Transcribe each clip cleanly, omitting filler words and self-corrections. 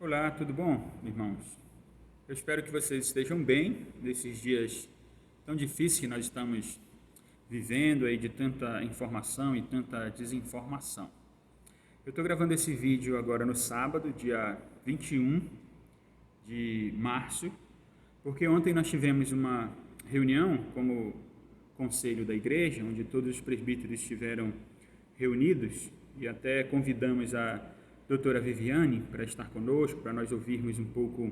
Olá, tudo bom, irmãos? Eu espero que vocês estejam bem nesses dias tão difíceis que nós estamos vivendo aí de tanta informação e tanta desinformação. Eu estou gravando esse vídeo agora no sábado, dia 21 de março, porque ontem nós tivemos uma reunião como conselho da igreja, onde todos os presbíteros estiveram reunidos e até convidamos a doutora Viviane para estar conosco, para nós ouvirmos um pouco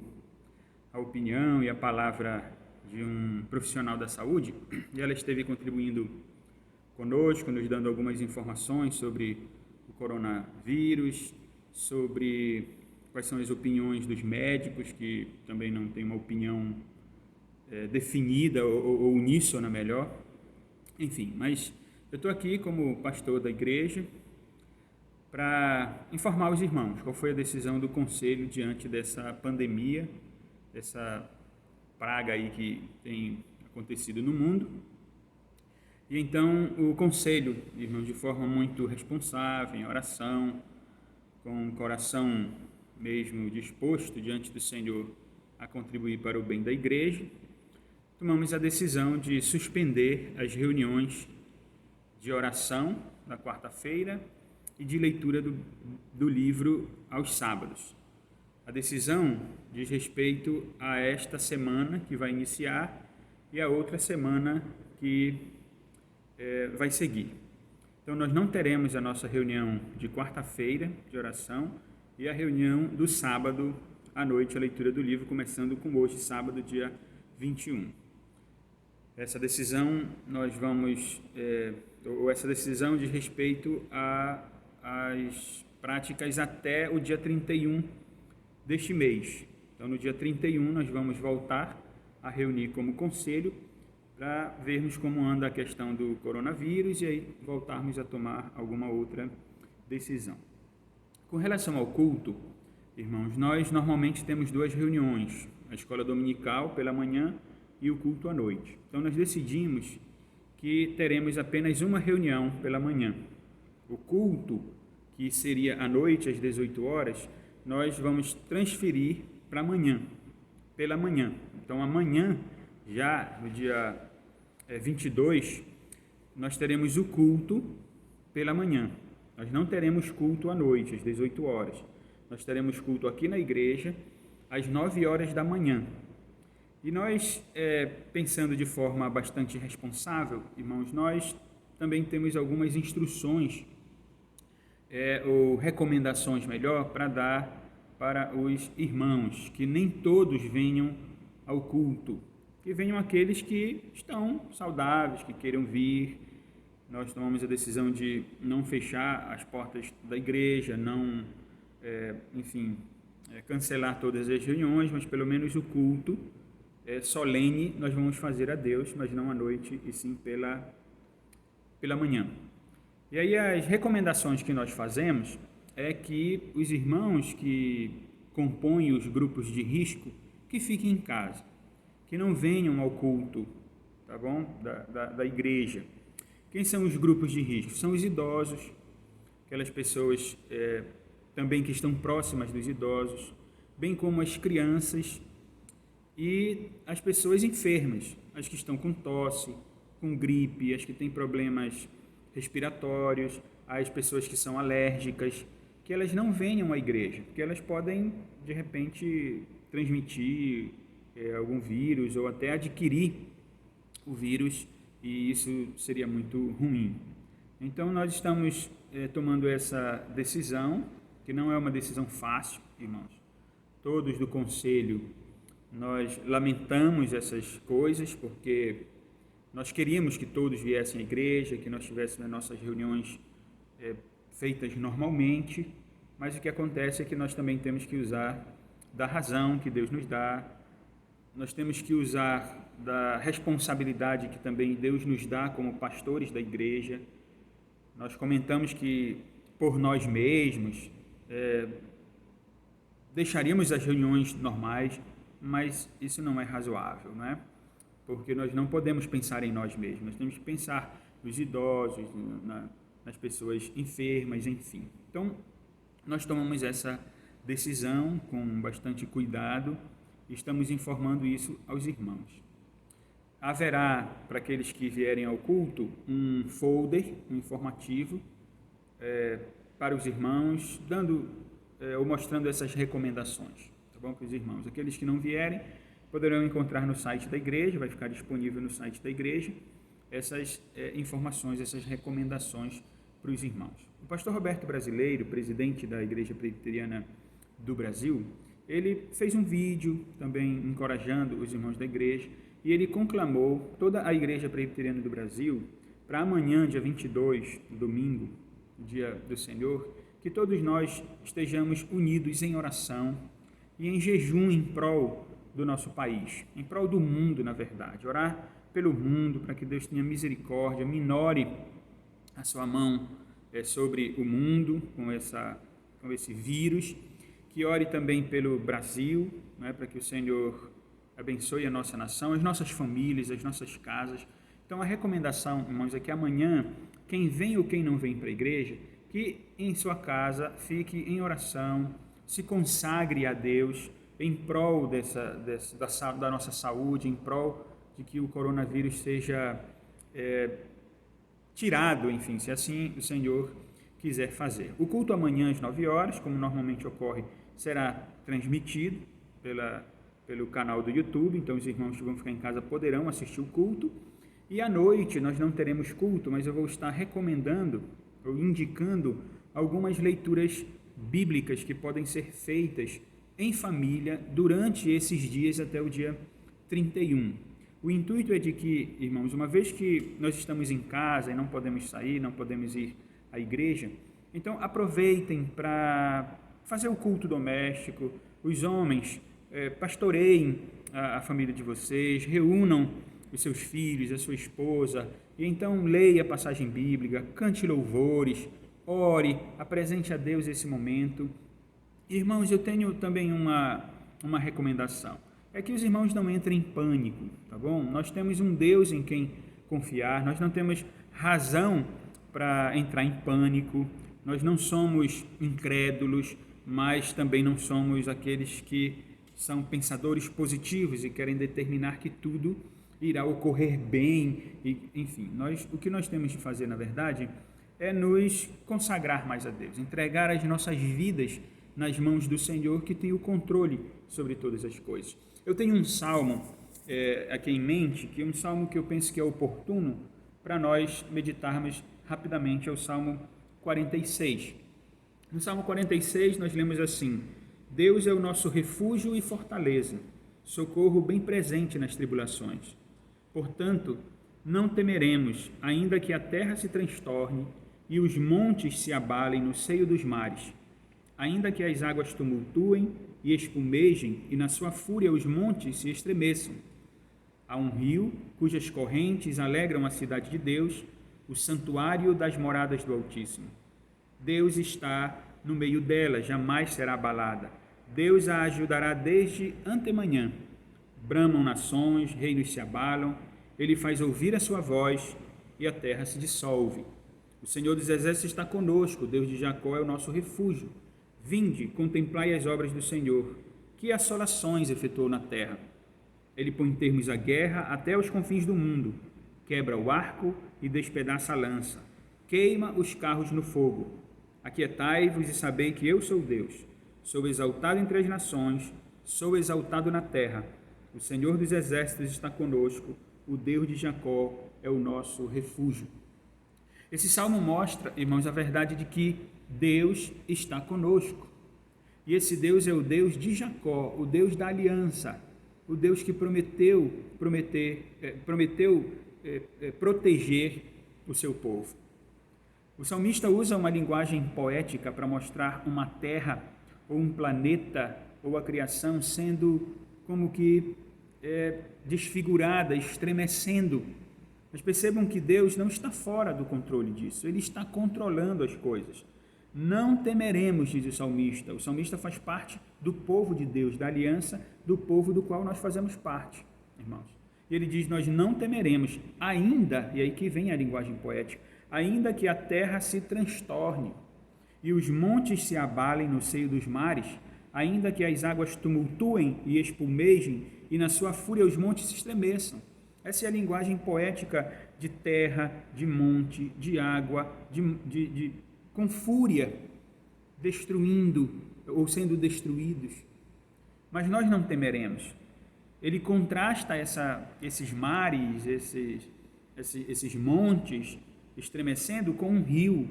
a opinião e a palavra de um profissional da saúde, e ela esteve contribuindo conosco, nos dando algumas informações sobre o coronavírus, sobre quais são as opiniões dos médicos, que também não têm uma opinião definida ou uníssona melhor. Enfim, mas eu estou aqui como pastor da igreja para informar os irmãos qual foi a decisão do conselho diante dessa pandemia, dessa praga aí que tem acontecido no mundo. E então o conselho, irmãos, de forma muito responsável, em oração, com o coração mesmo disposto diante do Senhor a contribuir para o bem da igreja, tomamos a decisão de suspender as reuniões de oração na quarta-feira e de leitura do livro aos sábados. A decisão diz respeito a esta semana que vai iniciar e a outra semana que vai seguir. Então, nós não teremos a nossa reunião de quarta-feira de oração e a reunião do sábado à noite, a leitura do livro, começando com hoje, sábado, dia 21. Essa decisão essa decisão diz respeito às práticas até o dia 31 deste mês. Então, no dia 31, nós vamos voltar a reunir como conselho para vermos como anda a questão do coronavírus e aí voltarmos a tomar alguma outra decisão. Com relação ao culto, irmãos, nós normalmente temos duas reuniões, a escola dominical pela manhã e o culto à noite. Então, nós decidimos que teremos apenas uma reunião pela manhã. O culto, que seria à noite, às 18 horas, nós vamos transferir para amanhã, pela manhã. Então, amanhã, já no dia 22, nós teremos o culto pela manhã. Nós não teremos culto à noite, às 18 horas. Nós teremos culto aqui na igreja, às 9 horas da manhã. E nós, pensando de forma bastante responsável, irmãos, nós também temos algumas instruções ou recomendações melhor para dar para os irmãos, que nem todos venham ao culto, que venham aqueles que estão saudáveis, que queiram vir. Nós tomamos a decisão de não fechar as portas da igreja, não, cancelar todas as reuniões, mas pelo menos o culto solene nós vamos fazer a Deus, mas não à noite, e sim pela manhã. E aí as recomendações que nós fazemos é que os irmãos que compõem os grupos de risco, que fiquem em casa, que não venham ao culto, tá bom? Da igreja. Quem são os grupos de risco? São os idosos, aquelas pessoas também que estão próximas dos idosos, bem como as crianças e as pessoas enfermas, as que estão com tosse, com gripe, as que têm problemas respiratórios, as pessoas que são alérgicas, que elas não venham à igreja, porque elas podem, de repente, transmitir algum vírus ou até adquirir o vírus, e isso seria muito ruim. Então, nós estamos tomando essa decisão, que não é uma decisão fácil, irmãos. Todos do conselho, nós lamentamos essas coisas, porque nós queríamos que todos viessem à igreja, que nós tivéssemos as nossas reuniões feitas normalmente, mas o que acontece é que nós também temos que usar da razão que Deus nos dá, nós temos que usar da responsabilidade que também Deus nos dá como pastores da igreja. Nós comentamos que por nós mesmos deixaríamos as reuniões normais, mas isso não é razoável, não é? Porque nós não podemos pensar em nós mesmos, nós temos que pensar nos idosos, nas pessoas enfermas, enfim. Então, nós tomamos essa decisão, com bastante cuidado, estamos informando isso aos irmãos. Haverá, para aqueles que vierem ao culto, um folder, um informativo, para os irmãos, dando ou mostrando essas recomendações, tá bom, para os irmãos. Aqueles que não vierem poderão encontrar no site da igreja, vai ficar disponível no site da igreja, essas informações, essas recomendações para os irmãos. O pastor Roberto Brasileiro, presidente da Igreja Presbiteriana do Brasil, ele fez um vídeo também encorajando os irmãos da igreja e ele conclamou toda a Igreja Presbiteriana do Brasil para amanhã, dia 22, domingo, dia do Senhor, que todos nós estejamos unidos em oração e em jejum em prol do nosso país, em prol do mundo, na verdade. Orar pelo mundo, para que Deus tenha misericórdia, minore a sua mão sobre o mundo com esse vírus, que ore também pelo Brasil, né, para que o Senhor abençoe a nossa nação, as nossas famílias, as nossas casas. Então a recomendação, irmãos, é que amanhã, quem vem ou quem não vem para a igreja, que em sua casa fique em oração, se consagre a Deus em prol da nossa saúde, em prol de que o coronavírus seja tirado, enfim, se assim o Senhor quiser fazer. O culto amanhã às 9 horas, como normalmente ocorre, será transmitido pelo canal do YouTube, então os irmãos que vão ficar em casa poderão assistir o culto. E à noite nós não teremos culto, mas eu vou estar recomendando ou indicando algumas leituras bíblicas que podem ser feitas em família durante esses dias até o dia 31. O intuito é de que, irmãos, uma vez que nós estamos em casa e não podemos sair, não podemos ir à igreja, então aproveitem para fazer o culto doméstico. Os homens pastoreiem a família de vocês, reúnam os seus filhos, a sua esposa, e então leia a passagem bíblica, cante louvores, ore, apresente a Deus esse momento. Irmãos, eu tenho também uma recomendação, é que os irmãos não entrem em pânico, tá bom? Nós temos um Deus em quem confiar, nós não temos razão para entrar em pânico, nós não somos incrédulos, mas também não somos aqueles que são pensadores positivos e querem determinar que tudo irá ocorrer bem, enfim, o que nós temos de fazer, na verdade, é nos consagrar mais a Deus, entregar as nossas vidas nas mãos do Senhor, que tem o controle sobre todas as coisas. Eu tenho um salmo aqui em mente, que é um salmo que eu penso que é oportuno para nós meditarmos rapidamente, é o Salmo 46. No Salmo 46 nós lemos assim: Deus é o nosso refúgio e fortaleza, socorro bem presente nas tribulações. Portanto, não temeremos, ainda que a terra se transtorne e os montes se abalem no seio dos mares, ainda que as águas tumultuem e espumejem e na sua fúria os montes se estremeçam. Há um rio cujas correntes alegram a cidade de Deus, o santuário das moradas do Altíssimo. Deus está no meio dela, jamais será abalada. Deus a ajudará desde antemanhã. Bramam nações, reinos se abalam, ele faz ouvir a sua voz e a terra se dissolve. O Senhor dos Exércitos está conosco, Deus de Jacó é o nosso refúgio. Vinde, contemplai as obras do Senhor, que assolações efetuou na terra. Ele põe termos à guerra até os confins do mundo, quebra o arco e despedaça a lança, queima os carros no fogo. Aquietai-vos e sabei que eu sou Deus. Sou exaltado entre as nações, sou exaltado na terra. O Senhor dos Exércitos está conosco, o Deus de Jacó é o nosso refúgio. Esse salmo mostra, irmãos, a verdade de que Deus está conosco. E esse Deus é o Deus de Jacó, o Deus da aliança, o Deus que prometeu proteger o seu povo. O salmista usa uma linguagem poética para mostrar uma terra ou um planeta ou a criação sendo como que desfigurada, estremecendo. Mas percebam que Deus não está fora do controle disso, Ele está controlando as coisas. Não temeremos, diz o salmista. O salmista faz parte do povo de Deus, da aliança do povo do qual nós fazemos parte, irmãos. E ele diz, nós não temeremos, ainda, e aí que vem a linguagem poética, ainda que a terra se transtorne e os montes se abalem no seio dos mares, ainda que as águas tumultuem e espumejem, e na sua fúria os montes se estremeçam. Essa é a linguagem poética de terra, de monte, de água, com fúria, destruindo ou sendo destruídos. Mas nós não temeremos. Ele contrasta esses mares, esses montes estremecendo com um rio.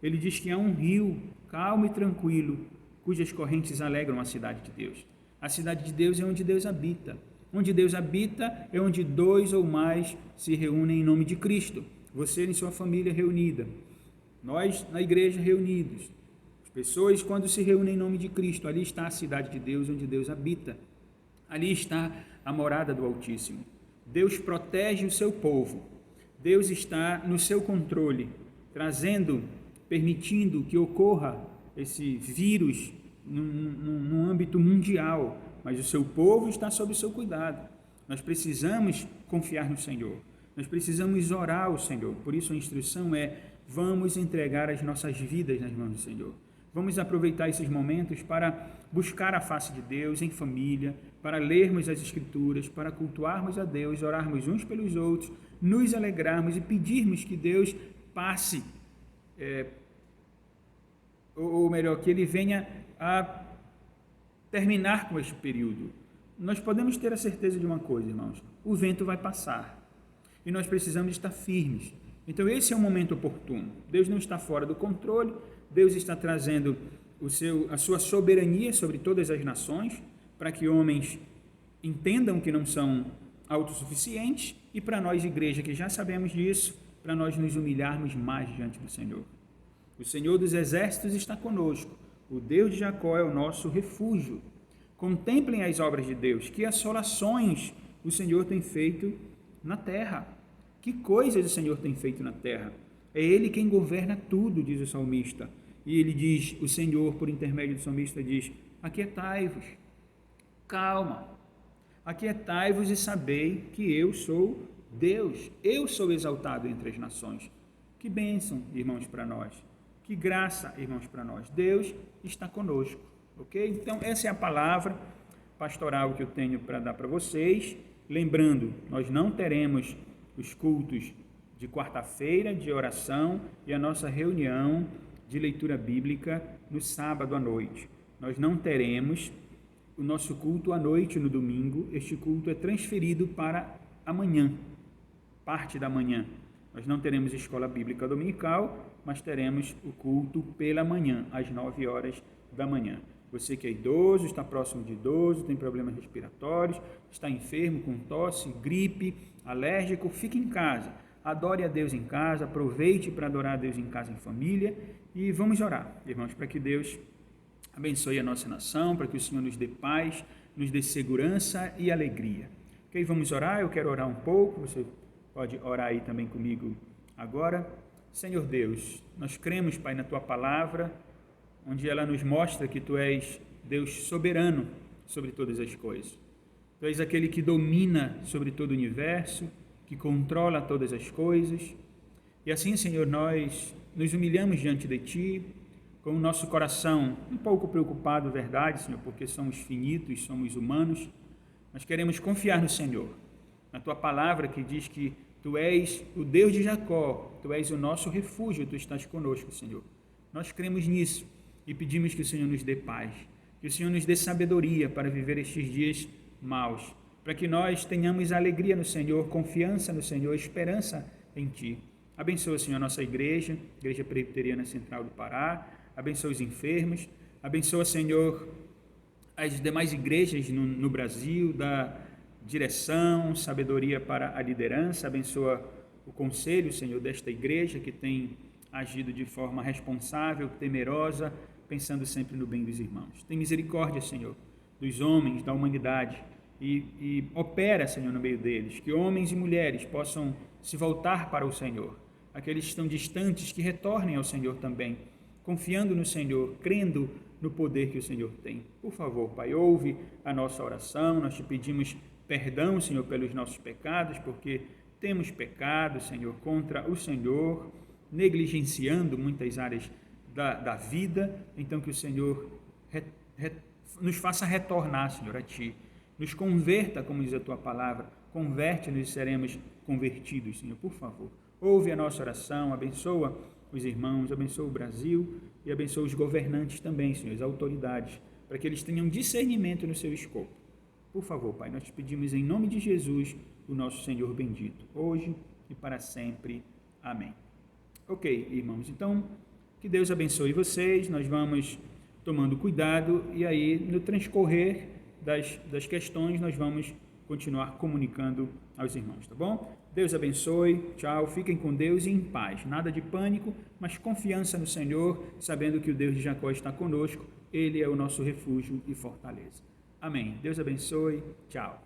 Ele diz que é um rio calmo e tranquilo, cujas correntes alegram a cidade de Deus. A cidade de Deus é onde Deus habita. Onde Deus habita é onde 2 ou mais se reúnem em nome de Cristo. Você e sua família reunida. Nós na igreja reunidos. As pessoas quando se reúnem em nome de Cristo, ali está a cidade de Deus, onde Deus habita. Ali está a morada do Altíssimo. Deus protege o seu povo. Deus está no seu controle, permitindo que ocorra esse vírus num âmbito mundial, mas o seu povo está sob o seu cuidado. Nós precisamos confiar no Senhor, nós precisamos orar ao Senhor. Por isso a instrução é: vamos entregar as nossas vidas nas mãos do Senhor. Vamos aproveitar esses momentos para buscar a face de Deus em família, para lermos as Escrituras, para cultuarmos a Deus, orarmos uns pelos outros, nos alegrarmos e pedirmos que Deus passe, ou melhor, que Ele venha a terminar com este período. Nós podemos ter a certeza de uma coisa, irmãos: o vento vai passar e nós precisamos estar firmes. Então esse é o momento oportuno. Deus não está fora do controle. Deus está trazendo a sua soberania sobre todas as nações, para que homens entendam que não são autossuficientes, e para nós, igreja, que já sabemos disso, para nós nos humilharmos mais diante do Senhor. O Senhor dos Exércitos está conosco, o Deus de Jacó é o nosso refúgio. Contemplem as obras de Deus, que assolações o Senhor tem feito na terra. Que coisas o Senhor tem feito na terra. É Ele quem governa tudo, diz o salmista. E ele diz, o Senhor, por intermédio do salmista, diz: aquietai-vos, calma, aquietai-vos e sabei que eu sou Deus, eu sou exaltado entre as nações. Que bênção, irmãos, para nós, que graça, irmãos, para nós. Deus está conosco, ok? Então, essa é a palavra pastoral que eu tenho para dar para vocês. Lembrando, nós não teremos os cultos de quarta-feira de oração e a nossa reunião de leitura bíblica no sábado à noite. Nós não teremos o nosso culto à noite no domingo. Este culto é transferido para amanhã, parte da manhã. Nós não teremos escola bíblica dominical, mas teremos o culto pela manhã, às 9 horas da manhã. Você que é idoso, está próximo de idoso, tem problemas respiratórios, está enfermo com tosse, gripe, alérgico, fique em casa. Adore a Deus em casa, aproveite para adorar a Deus em casa, em família, e vamos orar, irmãos, para que Deus abençoe a nossa nação, para que o Senhor nos dê paz, nos dê segurança e alegria. Ok, vamos orar. Eu quero orar um pouco, você pode orar aí também comigo agora. Senhor Deus, nós cremos, Pai, na Tua palavra, onde ela nos mostra que Tu és Deus soberano sobre todas as coisas. Tu és aquele que domina sobre todo o universo, que controla todas as coisas. E assim, Senhor, nós nos humilhamos diante de Ti, com o nosso coração um pouco preocupado, verdade, Senhor, porque somos finitos, somos humanos. Nós queremos confiar no Senhor, na Tua palavra que diz que Tu és o Deus de Jacó, Tu és o nosso refúgio, Tu estás conosco, Senhor. Nós cremos nisso e pedimos que o Senhor nos dê paz, que o Senhor nos dê sabedoria para viver estes dias maus, para que nós tenhamos alegria no Senhor, confiança no Senhor, esperança em Ti. Abençoa, Senhor, a nossa igreja, Igreja Presbiteriana Central do Pará, abençoa os enfermos, abençoa, Senhor, as demais igrejas no Brasil, da direção, sabedoria para a liderança, abençoa o conselho, Senhor, desta igreja que tem agido de forma responsável, temerosa, pensando sempre no bem dos irmãos. Tem misericórdia, Senhor, dos homens, da humanidade, e opera, Senhor, no meio deles, que homens e mulheres possam se voltar para o Senhor, aqueles que estão distantes, que retornem ao Senhor também, confiando no Senhor, crendo no poder que o Senhor tem. Por favor, Pai, ouve a nossa oração, nós te pedimos perdão, Senhor, pelos nossos pecados, porque temos pecado, Senhor, contra o Senhor, negligenciando muitas áreas da vida, então que o Senhor nos faça retornar, Senhor, a Ti. Nos converta, como diz a Tua palavra, converte-nos e seremos convertidos, Senhor, por favor. Ouve a nossa oração, abençoa os irmãos, abençoa o Brasil e abençoa os governantes também, Senhor, as autoridades, para que eles tenham discernimento no seu escopo. Por favor, Pai, nós te pedimos em nome de Jesus, o nosso Senhor bendito, hoje e para sempre. Amém. Ok, irmãos, então, que Deus abençoe vocês, nós vamos tomando cuidado e aí, no transcorrer das questões, nós vamos continuar comunicando aos irmãos, tá bom? Deus abençoe, tchau, fiquem com Deus e em paz, nada de pânico, mas confiança no Senhor, sabendo que o Deus de Jacó está conosco, Ele é o nosso refúgio e fortaleza. Amém. Deus abençoe, tchau.